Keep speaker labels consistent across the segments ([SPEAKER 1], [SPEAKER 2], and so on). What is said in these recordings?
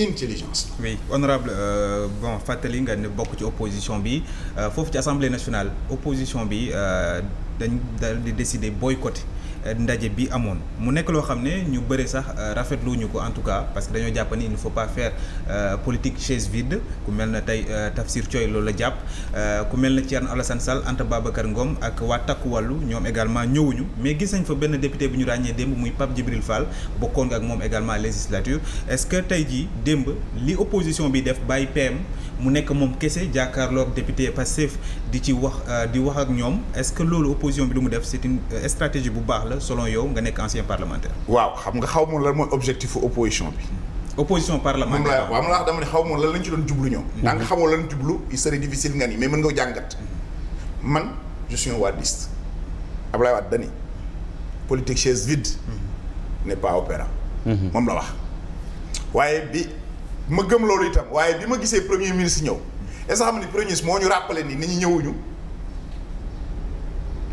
[SPEAKER 1] intelligence.
[SPEAKER 2] oui honorable bon fàttali nga ne bokk ci opposition bi foofu ci assemblée nationale opposition bi dañ daal di décider boycotter ndaje bi amoon mu nekk loo xam ne ñu bëri sax rafetluñu ko en tout cas parce que dañoo jàpp ni il ne faut pas faire politique chaise vide ku mel na tey Tafsir Thioye loolu la jàpp ku mel na Thierno Alassane Sall Anta Babacar Ngom ak waa Takku Wallu ñoom également ñëwuñu mais gis nañ fa benn député bu ñu ràññee démb muy Pape Djibril Fall bokkoon nga ak moom également législature est-ce que tey jii démb li opposition bi def bàyyi PM mu nekk moom kese jàkkaarloo ak député Pastef di ci wax ak ñoom est-ce que loolu opposition bi lu mu def c'est une stratégie bu baax selon yow nga nekk ancien parlementaire.
[SPEAKER 1] waaw xam nga xaw ma lan mooy objectif opposition bi.
[SPEAKER 2] opposition parlementaire
[SPEAKER 1] waaw ma la wax dama ne xaw ma lan lañ ci doon jublu ñoom. daa nga xamoo lan jublu il serait difficile nga ni mais mën nga jàngat. man je suis un wadiste Ablaye Wade dani politique chaise vide n'est pas opérant. moom la wax. waaye bi ma gëm loolu itam waaye bi ma gisee premier ministre ñëw est-ce que xam ni premier ministre moo ñu rappelé ni nit ñi ñëwuñu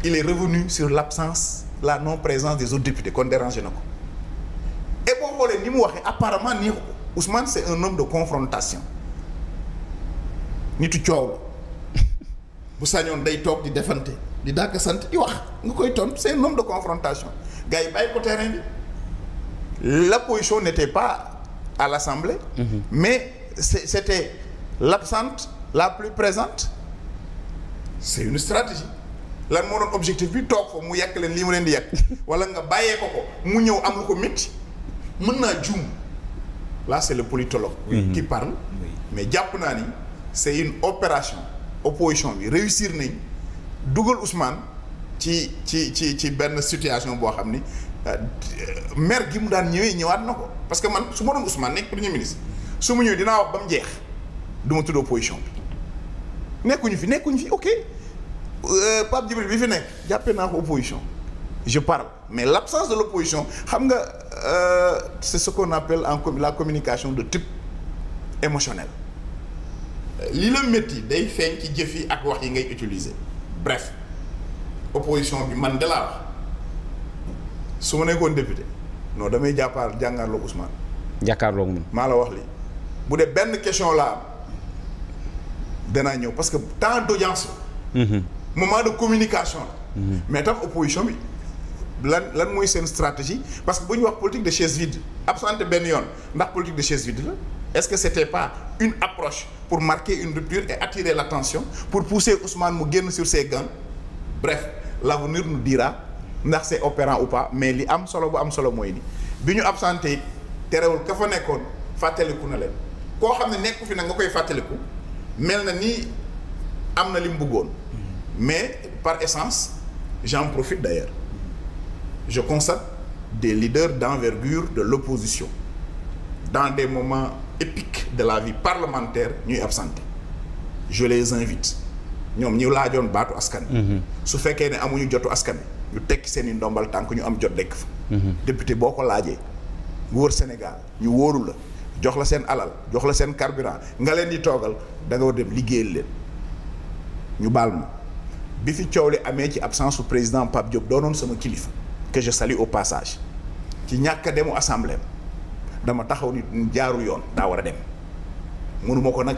[SPEAKER 1] il est revenu sur l'absence la non-présence des autres députés kon dérangé na ko et boo xoolee ni mu waxee apparemment nii ko Ousmane c'est un homme de confrontation nitu coow la bu sañoon day toog di defante di dàgg sant di wax nga koy tontu c'est un homme de confrontation gars yi bàyyi ko terrain bi l'opposition n'était pas à l'Assemblée mais c'était l'absente la plus présente c'est une stratégie lan moo doon objectif bi toog fa mu yekk leen lii mu leen di yekk wala nga bàyyee ko mu ñëw am lu ko métti mën naa juum là c'est le politologue qui parle mais jàpp naa ni c'est une opération opposition bi réussir nañ dugal Ousmane ci benn situation boo xam ni maire gi mu daan ñëwaat na ko parce que man su ma doon Ousmane nekk premier ministre su ma ñëwee dinaa wax ba mu jeex du ma tudd opposition bi nekkuñu fi ok Pape Djibril bi fi nekk jàppee naa ko opposition je parle mais l'absence de l'opposition xam nga c'est ce qu'on appelle la communication de type émotionnel li la métti day feeñ ci jëf yi ak wax yi ngay utiliser bref opposition bi man de laa wax su ma nekkoon député non damay jàngaarloog Ousmane.
[SPEAKER 3] jàkkaarloog moom
[SPEAKER 1] maa la wax lii bu dee benn question la am danaa ñëw parce que temps d'audience moment de communication la mais tam opposition bi lan mooy seen stratégie parce que bu ñu wax politique de chaise vide absenté benn yoon ndax politique de chaise vide la est-ce que c'était pas une approche pour marquer une rupture et attirer l'attention pour pousser Ousmane mu génn sur ses gants bref l'avenir nous dira ndax c'est opérant ou pas mais li am solo bu am solo mooy ni bi ñu absenté terewul ka fa nekkoon fàttaliku na leen koo xam ne nekku fi nag nga koy fàttaliku mel na ni am na li mu bëggoon mais par essence j'en profite d'ailleurs je constate des leaders d'envergure de l'opposition dans des moments épiques de la vie parlementaire ñuy absenté je les invite ñoom ñu laajoon baatu askan su fekkee ne amuñu jotu askan ñu tekki seen i ndombal tànk ñu am jot dekk fa député boo ko laajee wóor Sénégal ñu wóoru la jox la seen alal jox la seen carburant nga leen di toogal da nga war dem liggéeyal leen ñu baal ma bi fi coow li amee ci absence su président Pape Diop doonoon sama kilifa que je salue au passage ci ñàkk a demu assemblée dama taxaw ni jaaru yoon daa war a dem mënuma ko nag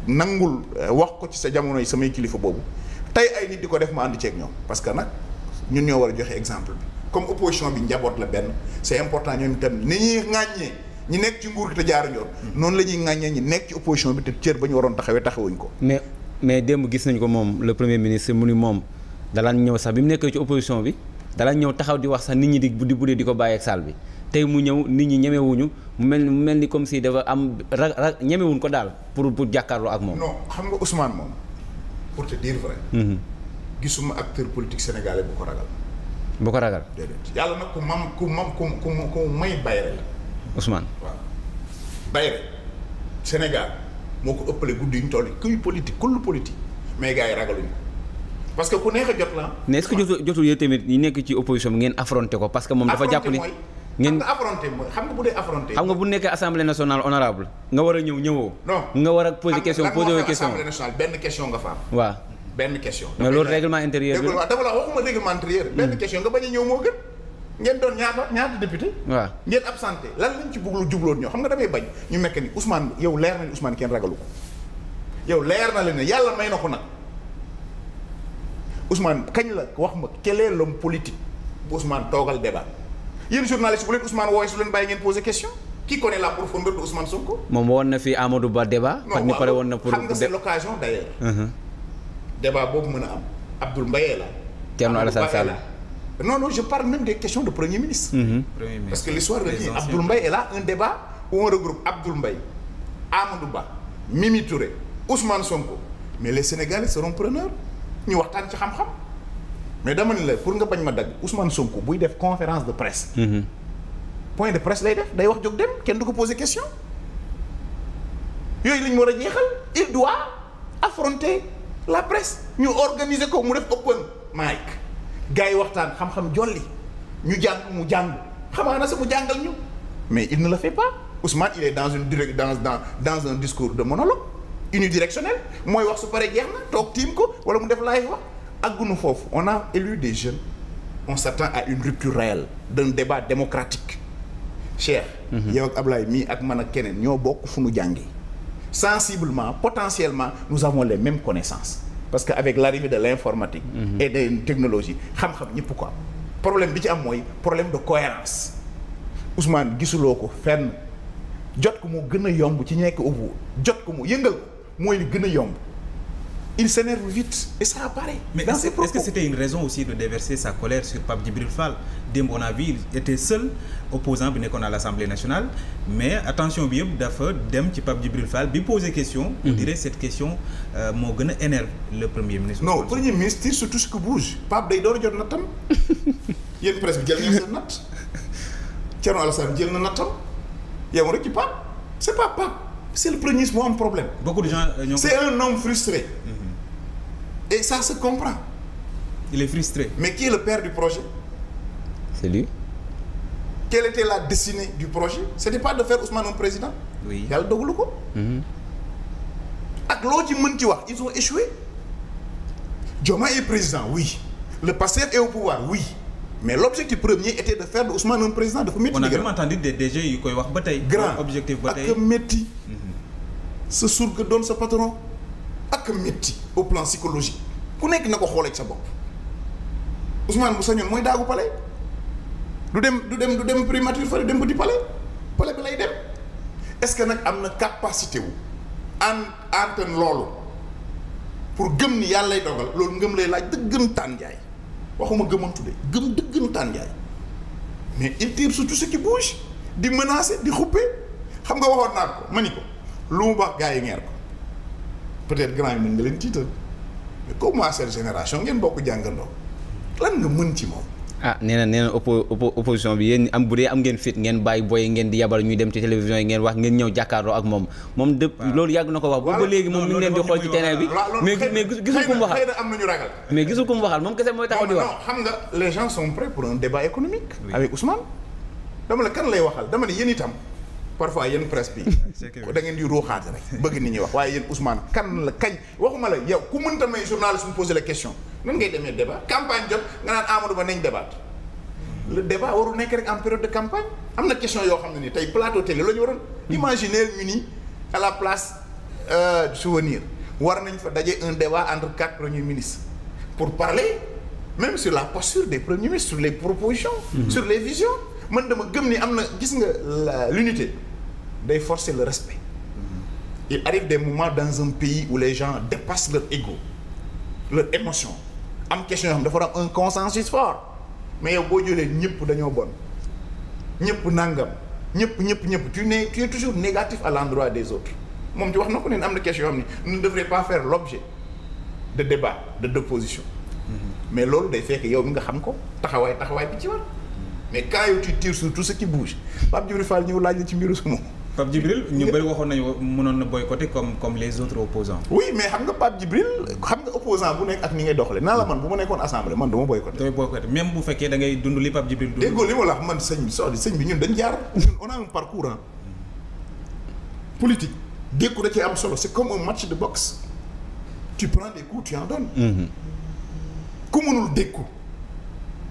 [SPEAKER 1] nangul wax ko ci sa jamono yi samay kilifa boobu tey ay nit di ko def ma ànd ceeg ñoom parce que nag ñun ñoo war a joxe exemple bi comme opposition bi njaboot la benn c'est important ñoom itam ni ñuy ŋàññee ñi nekk ci nguur gi te jaaru yoon noonu la ñuy ŋàññee ñi nekk ci opposition bi te cër ba ñu waroon taxawuñ ko
[SPEAKER 3] mais démb gis nañ ko moom le premier ministre mu ni moom dalaan ñëw sax bi mu nekkee ci opposition bi dalaan ñëw taxaw di wax sax nit ñi di buddi di ko bàyyi ak salle bi tey mu ñëw nit ñi ñemewuñu mu mel ni comme si dafa am ñemewuñ ko daal pour jàkkaarloo ak moom.
[SPEAKER 1] non xam nga Ousmane moom pour te dire vrai. gisuma acteur politique sénégalais bu ko ragal.
[SPEAKER 3] bu ko ragal.
[SPEAKER 1] déedéet yàlla nag ku may bayre la.
[SPEAKER 3] Ousmane
[SPEAKER 1] waaw bayre Sénégal moo ko ëppale guddi yu ñu toll kuy politique kullu politique mais gars yi ragaluñu ko parce que ku neex a jot la.
[SPEAKER 3] mais est-ce que jotul yéen tamit ñi nekk ci opposition bi ngeen affronté ko parce que moom dafa jàpp ni.
[SPEAKER 1] ngeen nga affronté mooy xam nga bu dee affronté.
[SPEAKER 3] xam nga bu nekkee assemblée nationale honorable nga war a ñëwoo.
[SPEAKER 1] non
[SPEAKER 3] nga war a poser question poser question
[SPEAKER 1] assemblée nationale benn question nga fa am.
[SPEAKER 3] waaw
[SPEAKER 1] benn question.
[SPEAKER 3] mais loolu règlement intérieur bi
[SPEAKER 1] dama la waxuma règlement intérieur. benn question nga bañ a ñëw moo gën. ngeen doon ñaata député.
[SPEAKER 3] waaw
[SPEAKER 1] ngeen absenté lan lañ ci bëgg jubloon ñoo xam nga damay bañ ñu mekk ni Ousmane yow leer na ni Ousmane kenn ragalu ko yow leer na leen ne yàlla may na ko nag Ousmane kañ la wax ma quel est l'homme politique bu Ousmane toogal débat yéen journaliste bu leen Ousmane wooye su leen bàyyi ngeen poser question qui connaît la profondeur de Ousmane Sonko.
[SPEAKER 3] moom woon na fi Amadou Ba débat.
[SPEAKER 1] non
[SPEAKER 3] ñu pare woon na pour
[SPEAKER 1] xam nga c'est l'occasion d'ailleurs. débat boobu mën a am Abdoul Mbaye la.
[SPEAKER 3] Thierno Alassane Sall.
[SPEAKER 1] non je parle même des questions de premier ministre. Parce que l'histoire de Abdoul Mbaye est là un débat où on regroupe Abdoul Mbaye, Amadou Ba, Mimi Touré, Ousmane Sonko mais les Sénégalais seront preneurs ñu waxtaan ci xam-xam mais dama ne la pour nga bañ ma dagg Ousmane Sonko buy def conférence de presse. point de presse lay def day wax jóg dem kenn du ko poser question yooyu lañ war a jeexal il doit affronter la presse ñu organiser ko mu def open mic gars yi waxtaan xam-xam jolli ñu jàng mu jàng xamaana sa mu jàngal ñu mais il ne le fait pas Ousmane il est dans un discours de monologue unidirectionnel mooy wax su paree jeex na toog tiim ko wala mu def live wax àggunu foofu on a élu des jeunes on s'attend à une rupture réelle d'un débat démocratique Cheikh yow ak Ablaye mii ak man ak keneen ñoo bokk fu nu jàngi sensiblement potentiellement nous avons les mêmes connaissances parce que avec l'arrivée de l'informatique et des technologies xam-xam ñëpp ko am problème bi ci am mooy problème de cohérence Ousmane gisuloo ko fenn jot ko moo gën a yomb ci nekk au bout jot ko mu yëngal ko mooy li gën a yomb il s'énerve vite et ça apparaît.
[SPEAKER 2] Mais est-ce que c'était une raison aussi de déverser sa colère sur Pape Djibril Fall? Démb on a vu il était seul opposant bi nekkoon à l'Assemblée nationale mais attention bi yëpp dafa dem ci Pape Djibril Fall bi poser question. on dirait cette question moo gën a énerve le premier ministre.
[SPEAKER 1] non premier ministre tire sur tout ce qui bouge Pape day door a jot nattam yéen presse bi jël ngeen seen natt Thierno Alassane jël na nattam yow rek ci Pape c'est pas Pape c'est le premier ministre moo am problème.
[SPEAKER 2] beaucoup de gens
[SPEAKER 1] c'est un homme frustré. Et ça se comprend.
[SPEAKER 2] Il est frustré.
[SPEAKER 1] Mais qui est le père du projet?
[SPEAKER 3] C'est lui.
[SPEAKER 1] Quelle était la destinée du projet? C'était pas de faire Ousmane un président.
[SPEAKER 2] Oui.
[SPEAKER 1] Yàlla dogalu ko. ak loo ci mën ci wax ils ont échoué. Diomaye est président oui. Le Pastef est au pouvoir oui. Mais l'objectif premier était de faire de Ousmane un président dafa métti.
[SPEAKER 2] On a même entendu des DG yu koy wax ba tey.
[SPEAKER 1] grand
[SPEAKER 2] objectif ba tey
[SPEAKER 1] ak métti. sa surga doon sa patron. ak métti au plan psychologique ku nekk na ko xoolee sa bopp Ousmane bu sañoon mooy daagu palais du dem primature fa dem petit palais bi lay dem est-ce que nag am na capacité wu antenne loolu pour gëm ni yàlla lay dogal loolu ngëm lay laaj dëggantaan njaay waxuma gëmantu de gëm dëggantaan njaay mais il tire sur tout ce qui bouge di menacer di xuppe xam nga waxoon naa ko ma ni ko lu mu baax gars yi ngeer ko peut-être grand yi mën nga leen tiital mais comme cette génération ngeen bokk jàngandoo lan nga mën ci moom.
[SPEAKER 3] ah nee na opposition bi yéen am bu dee am ngeen fit ngeen bàyyi boy ngeen di yabal ñuy dem ci télévision yi ngeen wax ngeen ñëw jàkkaarloo ak moom loolu yàgg na ko wax. ba léegi moom mi ngi leen di xool ci terrain bi. mais gisul ku mu waxal
[SPEAKER 1] xëy na am nañu ragal.
[SPEAKER 3] mais gisul ku mu waxal moom kese mooy taxaw di wax.
[SPEAKER 1] non xam nga les gens sont prêts pour un débat économique. avec Ousmane. dama la kan lay waxal dama ne yéen itam. parfois yéen presse bi da ngeen di ruuxaate rek bëgg nit ñi wax waaye yéen Ousmane kan la kañ waxuma la yow ku mënta may journaliste mu poser la question nan ngay demee débat campagne jot nga naan Amadou Ba nañ débat le débat waru nekk rek en période de campagne am na question yoo xam ne ni tey plateau télé la ñu waroon imaginer ñu ni à la place souvenir war nañ fa daje un débat entre 4 premiers ministres pour parler même sur la posture des premiers ministres sur les propositions sur les visions man dama gëm ni am na gis nga l'unité day forcer le respect. Il arrive des moments dans un pays où les gens dépassent leur ego, leur émotion. am question yoo xam dafa am un consensus fort mais yow boo jëlee ñëpp dañoo bon ñëpp nangam ñëpp tu es toujours négatif à l'endroit des autres moom ci wax na ko ne am na question yoo xam ne ne devrait pas faire l'objet de débat d'opposition. mais loolu day fekk yow mi nga xam ko taxawaay bi ci war. mais quand yow tu tires sur tout ce qui bouge Pape Djibril Fall ñëw laaj la ci mbiru moom.
[SPEAKER 2] Pape Djibril ñu bëri waxoon nañu mënoon na boycotter comme les autres opposants.
[SPEAKER 1] oui mais xam nga Pape Djibril xam nga opposant bu nekk ak ni ngay doxalee naa la man bu ma nekkoon assemblée man du ma boycotter.
[SPEAKER 2] dooy boycotter même bu fekkee da ngay dund li Pape Djibril dund.
[SPEAKER 1] déggoo li ma la wax man sëñ bi ñun dañ jaar ñun on a un parcours politique dékku da ci am solo c'est comme un match de boxe tu prends des coups tu en donnes. ku mënul dékku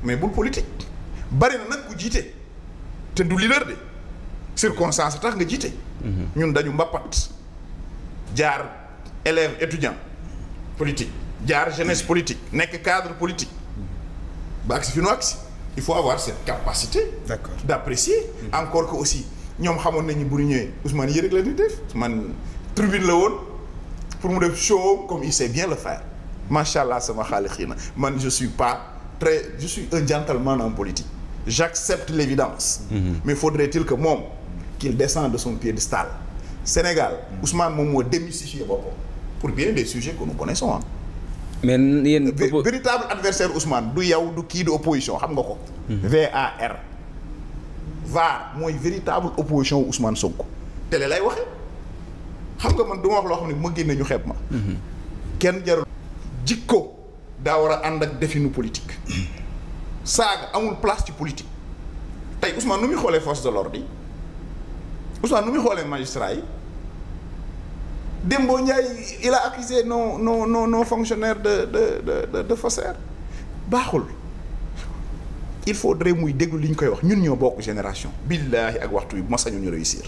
[SPEAKER 1] mais bul politique. bari na nag ku jiite te du leader de circonstance tax nga jiite. ñun dañu mbappat jaar élève étudiant politique jaar jeunesse politique nekk cadre politique ba agsi fi nu agsi il faut avoir cette capacité. D'accord. D'apprécier. Encore que aussi ñoom xamoon nañu bu ñu ñëwee Ousmane yi rek la ñuy def Ousmane tribune la woon pour mu def show comme il sait bien le faire macha allah sama xaali xii na man je suis un gentleman en politique j'accepte l'évidence. Mais faudrait-il que moom qu'il descende de son piédestal. Sénégal Ousmane moom moo démystifier boppam pour bien des sujets que nous connaissons ah.
[SPEAKER 3] mais yéen
[SPEAKER 1] véritable adversaire Ousmane du yow du kii de opposition xam nga ko. VAR mooy véritable opposition Ousmane Sonko. télé lay waxee xam nga man du ma wax loo xam ne bu ma génnee ñu xeeb ma. kenn jarul jikko daa war a ànd ak definu politique. saaga amul place ci politique. tey Ousmane nu muy xoolee force de l'ordre yi Ousmane nu muy xoolee magistrat yi. Dembo Ndiaye il a accusé nos fonctionnaires de faussaires baaxul il faudrait muy déglu li ñu koy wax ñun ñoo bokk génération billaahi ak waxtu bi bu ma sañoon ñu réussir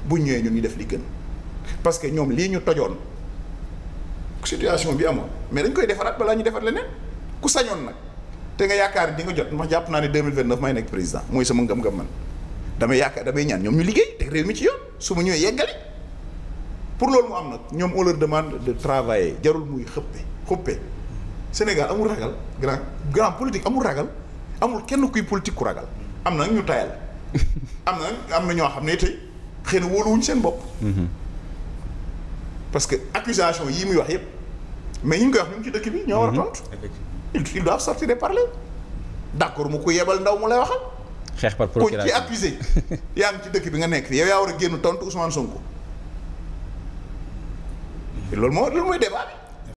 [SPEAKER 1] bu ñëwee ñun ñu def li gën parce que ñoom lii ñu tojoon situation bi amoon mais dañ koy defaraat balaa ñu defar leneen ku sañoon nag te nga yaakaar di nga jot ma jàpp naa ne 2029 may nekk président mooy sama ngëm-ngëm man damay ñaan ñoom ñu liggéey te réew mi ci yoon su ma ñëwee yeggali. pour loolu mu am nag ñoom on leur demande de travailler jarul muy xuppe Sénégal amul ragal grand politique amul ragal amul kenn kuy politique ku ragal am na ñu tayal am na ñoo xam ne tey xëy na wóoluwuñ seen bopp. parce que accusation yii muy wax yépp mais ñu ngi koy wax ñu ngi ci dëkk bi ñoo war a tontu. ils doivent sortir et parler d'accord mu ko yebal ndaw mu lay waxal.
[SPEAKER 3] xeex par procuration
[SPEAKER 1] ko ci accusé yaa ngi ci dëkk bi nga nekk yow yaa war a génn tontu Ousmane Sonko. loolu mooy débat bi